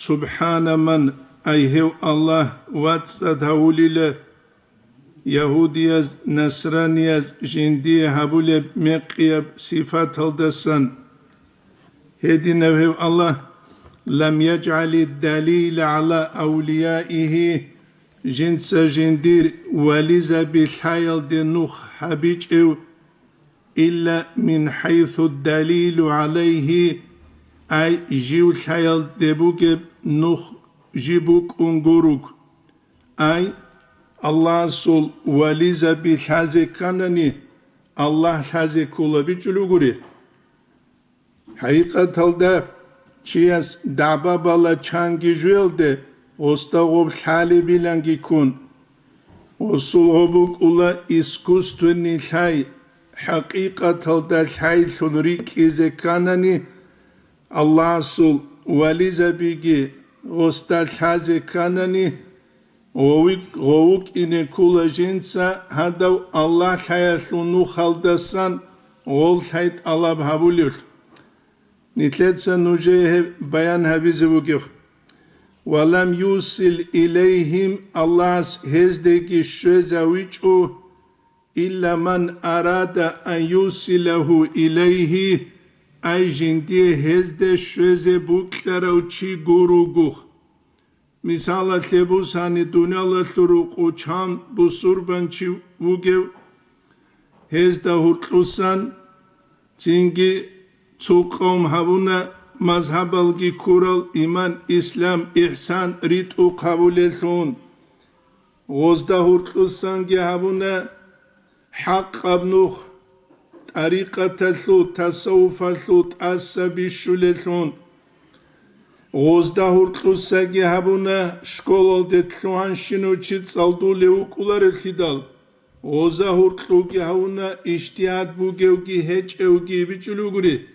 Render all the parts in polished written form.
Subhana man ayhev Allah watsad haulile Yahudiyaz Nasraniyaz jindiye habule meqiyab sifat haldasan Hedinev Allah lam yec'ali dalil ala awliyaihi jinsa jindir waliza bil hayal de nuh habic ev illa min haythu dalilu alayhi ay jiw hayal debuge nuh jibuk unguruk ay Allah sul waliza bil haze kanani Allah haze kula biculuguri haqiqatalda çiyas daba bala çangi jelde ostagob hali bilangi kun osul hobuk ula iskustuni hay haqiqatalda hay sunri kize kanani Allah sul waliza bigi ostal haze kanani Ovuk ine kula jinsa hadav Allah hayasunu haldasan ol hayt alab habulur. Nitletsa nuje bayan habizi vugih. Walam yusil ileyhim Allah's hezdeki şözaviçu illa man arada an yusilahu ileyhi ay jindiye hezde şöze buklara uçi guruguh. Misala tlebus hani dunyalar luru uçan bu surbançı vugev hezda hurtlusan zingi çuqom havuna mazhabalgi kural iman İslam ihsan ritu kabul etsun gozda hurtlusan gi havuna hak abnuh tariqatatlu tasawufatlu asabi şuletsun Gozda hurtlusagi habuna şkolol detluhan şinuçit saldu levkular elhidal. Goza hurtlugi havuna iştihad bugevgi heç evgi biçuluguri.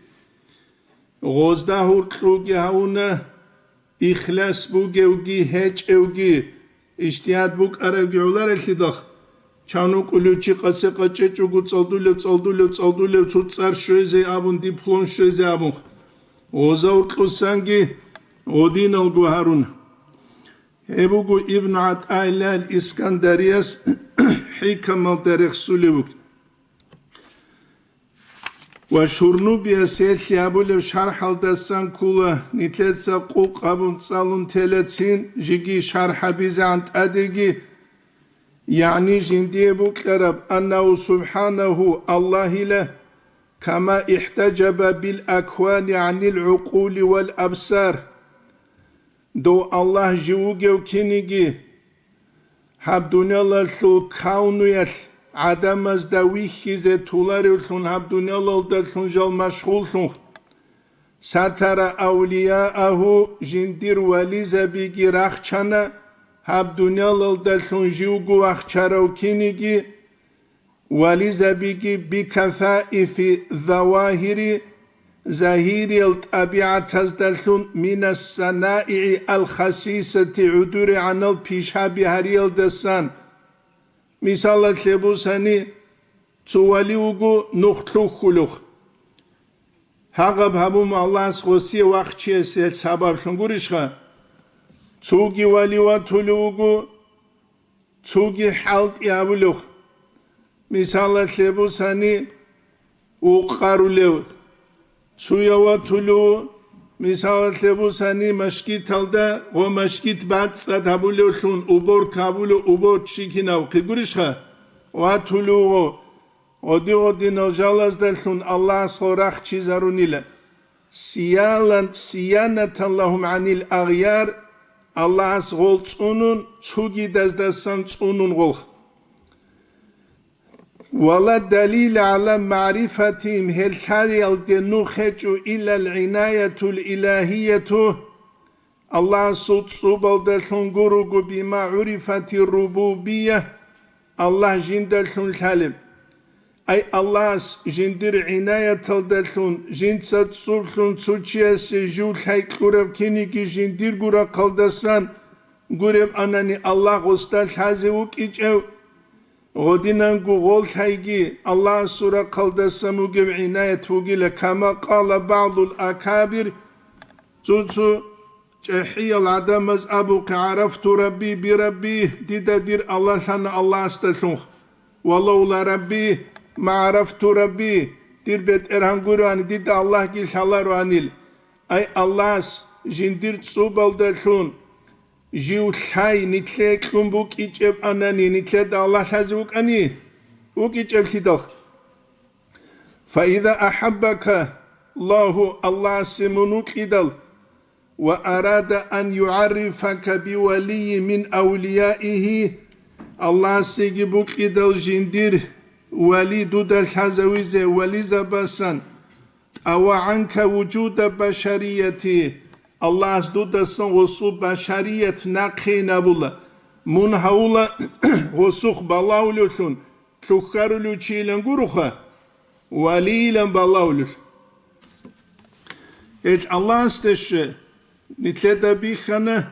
Gozda hurtlugi havuna ihlas bugevgi heç evgi iştihad bug aragyolar elhidak. Çanuk uluçi qase qaçe çugu saldu lev tutsar şöze abun diplon şöze abun. Goza hurtlusangi Odin al-Guharun Ebugu İbn At'aylal İskandariyas Hikam al-Tarikh Sulevuk Ve şurnu biyasel yabulev şarh aldasan kula nitletsa kuk abun salun teletsin jigi şarha bize ant adegi yani jindiye buklarab annahu subhanahu Allah ile kama ihtacaba bil akvani anil uquli vel absar Do Allah jivugev kinigi hab dunyalar sul kaunuyat adamaz da wihize tular sun hab dunyalar da sun jal maşgul sun satara awliyaahu jindir waliza bigi rakhchana hab dunyalar da sun jivugu akhcharav kinigi waliza bigi bikafaifi zawahiri Zahiri al-tabi'at hazdalsun minas sana'i al-khasisati uduri anal pişha bihariyal desan. Misalat lebus hani çuvali ugu nuhtluh khuluh. Hagab habum Allah's gosiye vaqtiye sel sabab şungurişha. Çugi vali wa tulugu çugi halt yavuluh. Misalat lebus hani uqarulev Suyava tulu misalat lebus hani maşkit alda o maşkit batsa tabulusun ubor kabulu ubor çikinav kigurişha o tulu o di nojalaz delsun Allah sorah çizarunile siyanat Allahum anil aghyar Allah's golçunun çugi dazdasan çunun gol ولا دليل على معرفتهم هل يلدنوخج إلا العناية الإلهية الله صوبال دلسون قروق بما عرفت الربوبية الله جندلسون الحالم أي الله جندر عناية دلسون جنسات صوبسون تسوچيس جول حيك قرب كينيكي جندر قرى قلدسان قرب أنني الله غستال حازوك إجاو Odinan gugol haygi Allah sura kaldasamu gibi inayet hugile kama qala ba'dul akabir Cucu جحي العدم أبوك عرفت ربي بربي ديدا دير الله شان الله استشنخ والله لا ربي ما عرفت ربي دير بيت إرهان قرآن ديدا الله كيش الله روانيل أي الله جندير تصوبال دلشون جيو شاي نتلك بوك إيجاب أناني نتلك الله شازوك أني بوك إيجاب خدخ فإذا أحبك الله سمنوك إدل وأراد أن يعرفك بولي من أوليائه الله سيجبوك إدل جندير ولي دود الحزويزة ولي زباسان أو عنك وجود بشريتي الله دود سن وصو بشرية نقي نبولا من هولا وصوخ بالله تخار لوشيلن قروخا وليلن بالله الله استشهد نتلدا بيخنا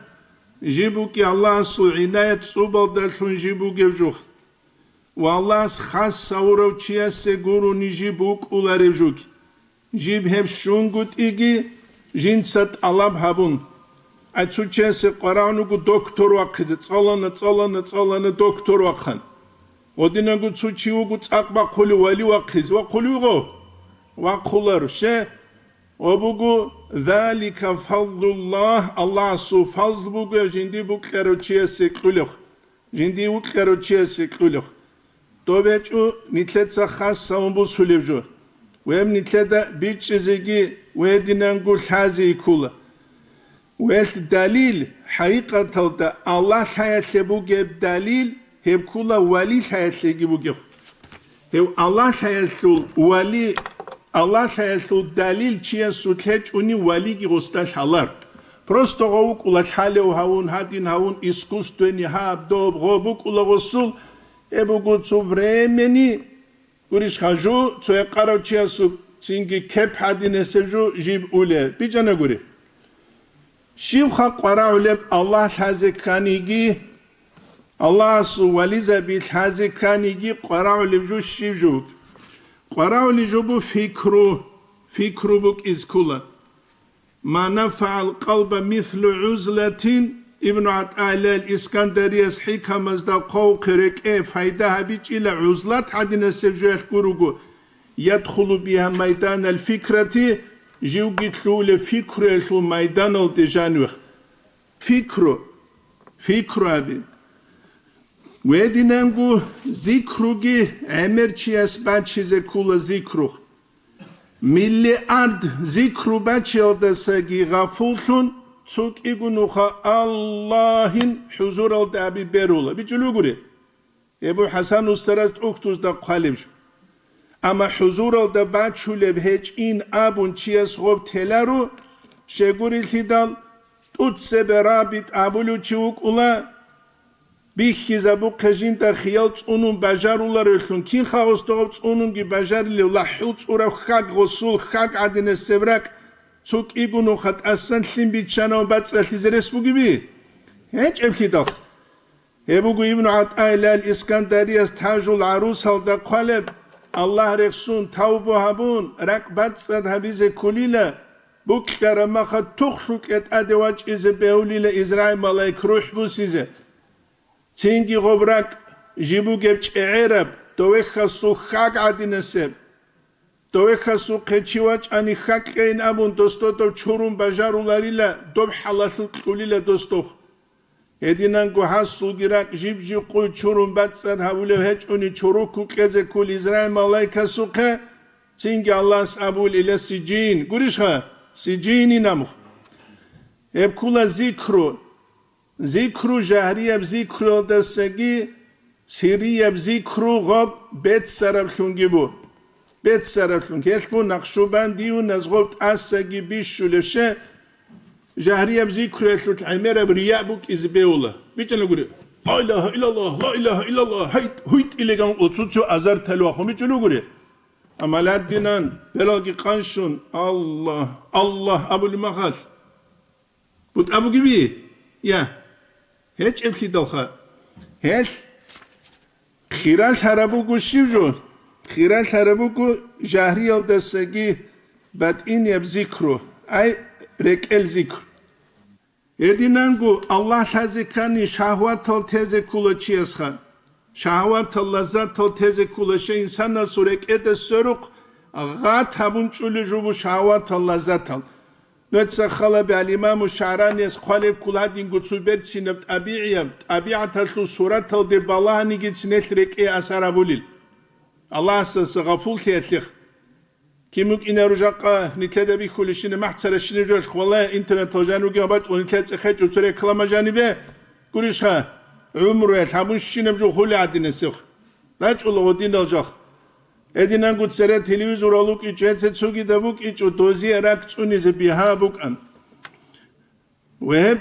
جيبوكي الله سو عناية صوبال دالحون جيبوكي بجوخ والله خاص ساورو تشيا سيغورو نجيبوك اولا ريبجوك جيب هب شونغوت إيجي جنسات ألاب هابون أتسو تشيا سيقرانوكو دكتور وقت تصالنا دكتور وقت وديناكو تسو تشيوكو تاقبا قولي ولي وقت وقولي غو وقولر شي وبوغو ذلك فضل الله سو فضل بوغو جندي بوكرو تشيا سيقولخ جندي بوكرو تشيا سيقولخ دوبيچو نيتلتسا خاص ساونبو سوليبجو وهم نيتلدا بيتشزيغي ويدينانغو حازي كولا ويلت دليل حقيقة الله حياة بوغي دليل هب كولا ولي حياة بوغي هب الله حياة ولي الله حياة دليل چيا سوتلج اني ولي غوستاش حالار просто غوك ула чалеу هاون هادين هاون искусственный хаб доб غوبук ула غوسул ебугу цу времени гуриш хажу цу эқарачиасу цинги кеп хадинесежу жиб уле бичана гури шивха қараулеб аллах хазиканиги аллах су вализа бил хазиканиги қараулеб жу шивжу қараули жубу фикру бук изкула ما نفع القلب مثل عزلة ابن عطاء الإسكندرية حكم مزدا قوقرك فايدها بيج إلى عزلة حدنا سبجوه الكروغو يدخل بها ميدان الفكرة جيو قتلو لفكرة الفو ميدان التجانوخ فكرة أبي ويدينانغو ذكروغي عمرشي أسباتشي زكولا ذكروغ مليارد ذكرو باتشيل دساقي غافولتون تسوك إيقونوخا اللهين حضور الدابي بيرولا بيجلو قولي ابو حسن استرست اكتوز دا قالبش اما حضور الداباتشو لبهج این ابون چیز خوب تلارو شگوری الهدال توت سبرابit ابولو چوك اولا بيخيزا بو قجين دا خيال تونون بجار اولا رلون كين خاوز دوغب تونون گي بجار لولا حوت اورا خاق غسول خاق عدن سبرك توك ايقونو خط اصلا تلين بيتشانا و بات سلحيز رسبوغي بي هيج ابخيداف ابوغو ابن عطاء الاسكندرية تاج العروس هل دا قالب الله رخصون توبو هبون رك بات سد حبيز كليلة بوك كرما خد تخلق ات ادواج از بهوليلة ازرائي ملايك روح بوسيزه تينجي غبرك جيبو جبش عرب دوخا سو خاق عدي نسب دوخا سو قيتشيواج اني خاق كين ابون دوستو دو چورون بجارو لاريلا دوب حلاشو قوليلا دوستوخ هدينانگو حسو گيراك جيب جي قوي چورون باتسر هاولو هج اني چوروكو قزه كول ازرائي ملايكا سوقه تينجي الله سابول الى سجين قريشها سجيني نمخ ابكولا ذكرو جهرية بذكرو دستگی سریه بذكرو غب بيت سربشونگی بو بيت سربشونگی هش بو نقشوبندی و نزغب تأسگی بیش شلشه جهرية بذكرو هشلوت عمره برياء بوك از بیوله بیچنه گوری لا إله إلا الله لا إله إلا الله هيت إليغان أتوتشو أزار تلوخو بیچنه گوری أمالات دينان بلاغي قانشون الله أبو المخاش بود أبو جبي يا هيك ابكي دلخا هيك خيرال هربوكو شيفجو خيرال هربوكو جهري الدستگي بد این يب ذكرو أي ركل ذكر Edinangu Allah hazekani şahvatal teze kula çiyasha. Şahvatal lazatal teze kula şey insana surek ede söruk gat habun çulu jubu şahvatal lazatal. Nötsa khala be al-imam Şa'rani qalib kuladin gutsuber çinab tabi'iyam tabi'atal suratal de balani gitsinelrek e asarabulil. Allah sası gaful tiyatlik. Kimuk ina rujaqa nitlede bi kulişini mahtsara şini röş vallahi internet hocanu gabaç on nitlede xeç utsure klama janibe gurişha umru et habun şinem jo huli adinesi. Raç ulu odin olacak. Edinan gutsere televizor oluk iç etse tsugi davuk iç o dozi erak tsunize biha bukan. Ve hep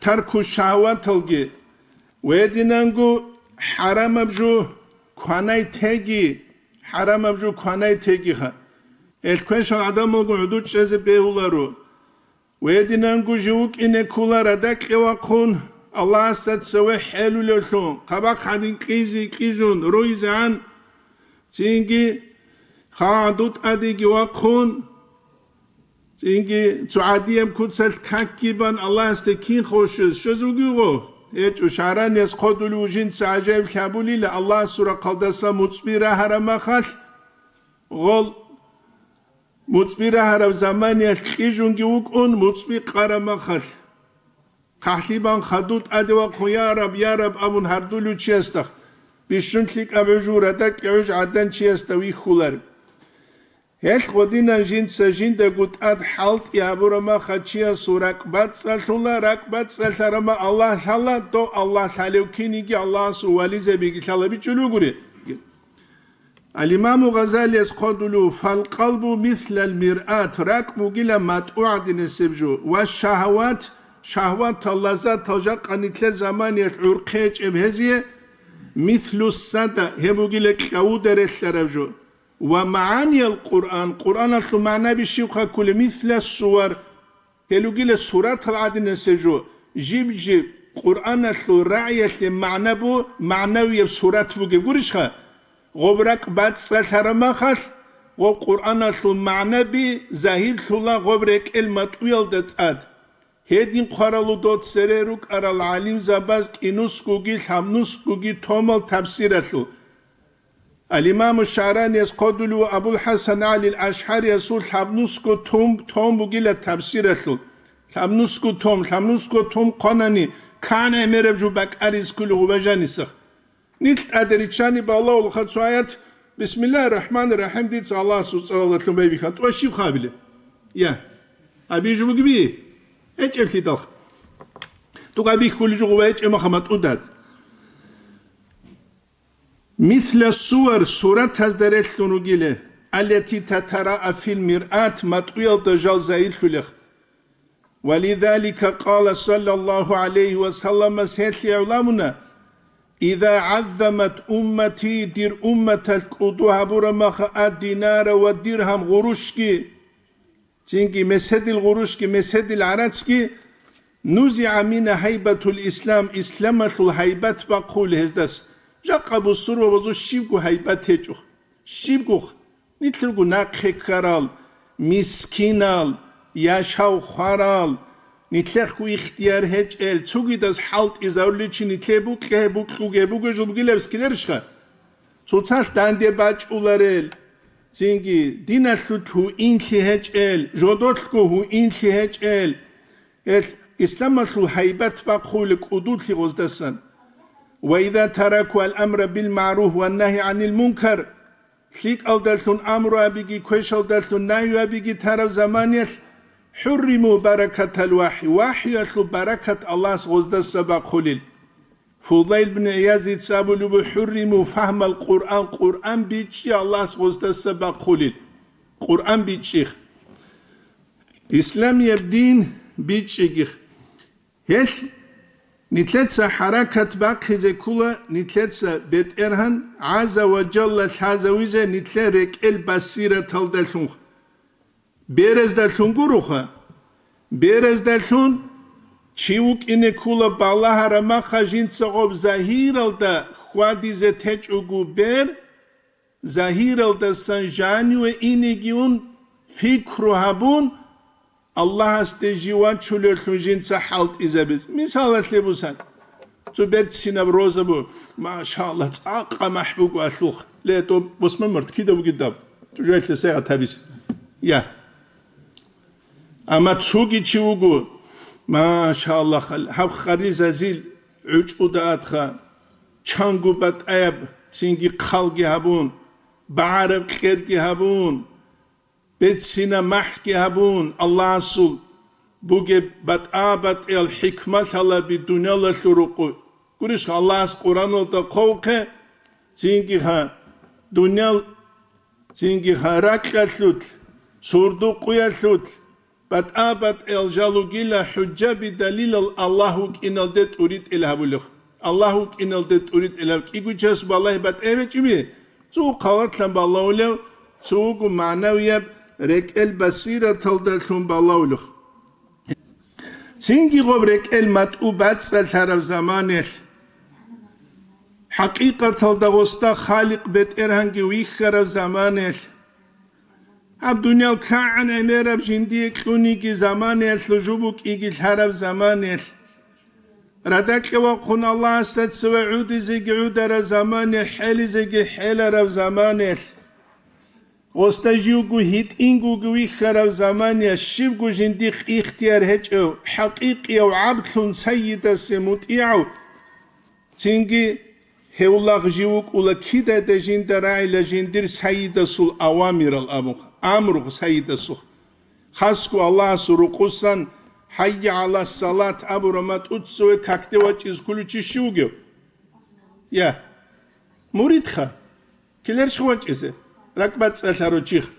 tarku şahvat olgi. Ve edinan gu haram abju kwanay tegi haram abju kwanay tegi ha. El kwenşan adam olgu udut çeze behularu. Ve edinan gu jivuk ine kulara dak evakun Allah asat sewe helul olsun. Kabak hadin kizun ruizan Çünkü khadut adigi vakun çünkü tuadiyem kutsel kakiban Allah istekin hoşuz şozugu et uşaran es qodulu jin sajeb kabulile Allah sura qadasa mutsbira harama khal gol mutsbira harav zaman ya qijungi ukun mutsbi qarama khal qahliban khadut adwa ya rab abun hardulu chestah Bişüntlik abejuradak yavuj adan çiyastavi xular. Hel qodinan jin sajin de gut ad halt yaburama khachiya surak bat salula rakbat saltarama Allah Allah do Allah salevkini ki Allah su valize bi kalabi çuluguri. Al-İmam Gazali esqadulu fal qalbu misla al-mir'at rakmu gila mat'u'adin sebju ve şahvat şahvat allazat tajaq qanitler zaman yurqeç ebheziye مثل السادة هبوغي لك كاودر الشرجو ومعاني القرآن قرآن أصل معنى بالشيخة كل مثل الصور هلوغي للصورات العادة سجو جيب قرآن أصل رعية معنى بو معنوية بصورات بوغي قرشها غبرك بعد سلطرما خاص غب قرآن أصل معنى بي زاهير الله غبرك المطويل دتاد Hedin qaralu dot sereruk aral alim zabaz inus kugi hamnus kugi tomal tafsir atlu. Al-İmam Şa'rani esqadulu Abul Hasan Ali al-Ash'ari yasul hamnus ku tom bugila tafsir atlu. Hamnus ku tom qanani kana emerevju bak ariz kulu hubajanisah. Nit aderichani ba Allah ul khatsu ayat Bismillahirrahmanirrahim dit Allah sallallahu aleyhi ve sellem to şif qabili. Ya. Abi jubu gibi Eç elfidal. Tu qabih kullu juwaj ema khamat udad. مثل الصور صورة تزدرت لنوغيله التي تتراءى في المرآة مطويل دجال زائر فلخ ولذلك قال صلى الله عليه وسلم سهل علمنا إذا عظمت أمتي دير أمة القدوها برمخ الدينار والدرهم غروشكي Çünkü mezhedil guruşki, mezhedil aratski nuzi'a mine haybatul İslam, İslamatul haybat bakul hezdas. Jaqqa bu suru bozu şibgu haybat hecuh. Şibgu nitlgu naqhekaral, miskinal, yaşav kharal, nitlgu ihtiyar hecel, zugidas halt izaulici nitlebu gebu jubgilevskilerşka. Zutzach dan de bac ularel. Çünkü dinasut hu inki hecel, jodotku hu inki hecel. İslamatul haybat bakhulik udutli gozdasan. Ve izâ teraku el-emre bil-ma'ruf ve-nehy anil-munkar. Lik aldaltun amru abigi, kweş aldaltun nahyu abigi taraf zamaniyet. Hurrimu berekatel vahiy. Vahiy aslu berekat Allah gozdasa bakhulil. Fudayl bin İyaz itsabulu bu hurrimu fahmel Kur'an. Kur'an biçi Allah gozdasa bakhulil. Kur'an biçi. İslam yebdin biçi. Hiç nitletsa harakat bakhize kula nitletsa bet erhan aza ve calla hazawize nitlerek el basira taldalsun. Berezdalsun guruha. Berezdalsun çivuk ine kula bala harama khajinsa ob zahiralda khwadize tecugu ber zahiralda sanjani ve inegiun fikru habun Allah ste jiwan chulelujin sa halt izabes. Misal lebusan. Zu betsinab rozabu. MashaAllah tsaqa mahbub wa ashukh. Le to bosman mart kida bugidab. Tu jayt lesega tabis. Ya. Ama tsugi chiugu. MashaAllah hab khariz azil uchuda adkha. Changu bat ayab. Tsingi khalgi habun. Ba'arab khergi habun. Betsina mahki habun. Allah asul. Buge bat abat el hikmat Allah bi dunyala shuruqu. Kurish Allah as Quran olta qawqe. Tsingi ha. Dunyal. Tsingi ha rakaslut. Surdu quyaslut. Bat abat el jalugila hujja bi dalil Allahu kinaldet urit ilhabulukh. Allahu kinaldet urit ilhabulukh. Iguchas ballahi bat evet gibi. Tsu qalatlan ballahu lev. Tsugu manaviyab. Rek el basira taldalhun ballahu Tsingi gobrek el mat'ubat sal taraf zamanel. Haqiqa taldagosta khaliq bet erhangi wikhara zamanel. Ab dunyal ka'an emerab jindi klunigi zamanel lujubuk igi taraf zamanel. Radak wa qun Allah astat sawa'udi zigi udara zamanel heli zigi helaraf zamanel. Ostajiugu hit ingugu wikharav zamania shivgu jindiq ikhtiyar hecho haqiqi aw abdun sayyida semuti'u Tingi hewlaq jiuk ula kida de jindara ila jindir sayyida sul awamir al amukh amru sayyida sul khasku Allah suruqusan hayya ala salat abu ramat utsu kakte wachiz kuluchi shugu ya muridkha kiler shwachise Rakbat Sacharochich.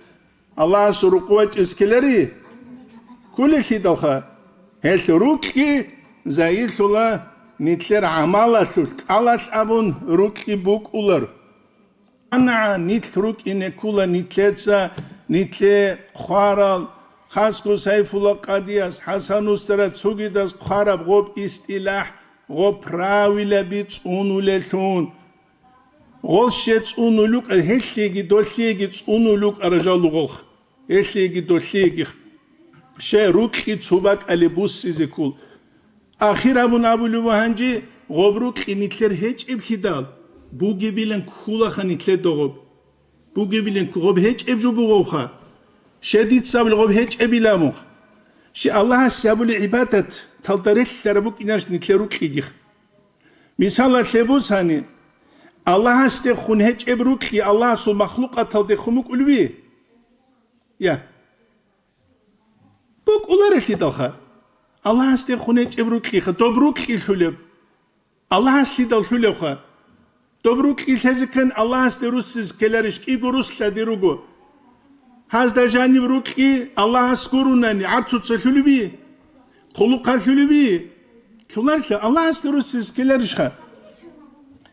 Allah Suruquach is Killeri. Kulishi Doha. Helruki Zairula Nitler Amalasut. Alas Abun Ruki Book Uller. Ana Nitruk in a Kula Nitletsa Nitle Kwaral Hasku Saifula Kadias Hasanustara Tsugidas Kwarab Rob Istilah Rob Ravila Bits Unulethun. Golshets unuluk helligi dolligi unuluk arjalugol helligi dolligi she rukhi tsubak alibus sizekul akhirabun abulu hanji gobruk initler hiç ibhidal bu gibilen kula khanitle dogob bu gibilen gob hiç ebjubu gokha şedid sabl gob hiç ebilamu şi Allah sabul ibadet taldarek tarabuk inaş nitle rukhi misal lebus hani Allah este khun hiç ebruki Allah sul mahlukat alde khumuk ulvi. Ya. Buk ular ehlidalha. Allah este khun hiç ebruki dobruki shuleb. Allah este dal shulebha. Dobruki heziken Allah este russiz kelerish ki gurus ladirugo. Hazda jani bruki Allah askurunani artut shulbi. Khuluqa shulbi. Kular ki Allah este russiz kelerish ha.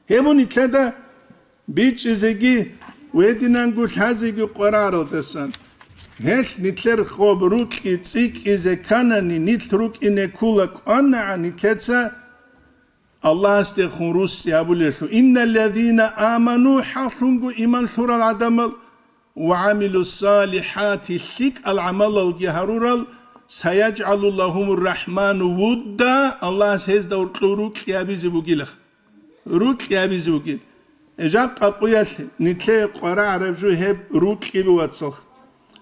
Hebun itlada biç izegi vedinan guş hazegi qarar desan. Hel nitler khobruk itsik izekanani nitruk inekulak anna niketsa Allah aste khurus yabuleshu innellezina amanu hasungu iman sural adamal ve amilus salihati sik al amal al jaharural sayaj'alu lahumur rahmanu wudda Allah says da uruk ya bizi bugilakh Ruk ya bizugil. Ejab qapuyash nitle qara arabju heb ruk gibi watsakh.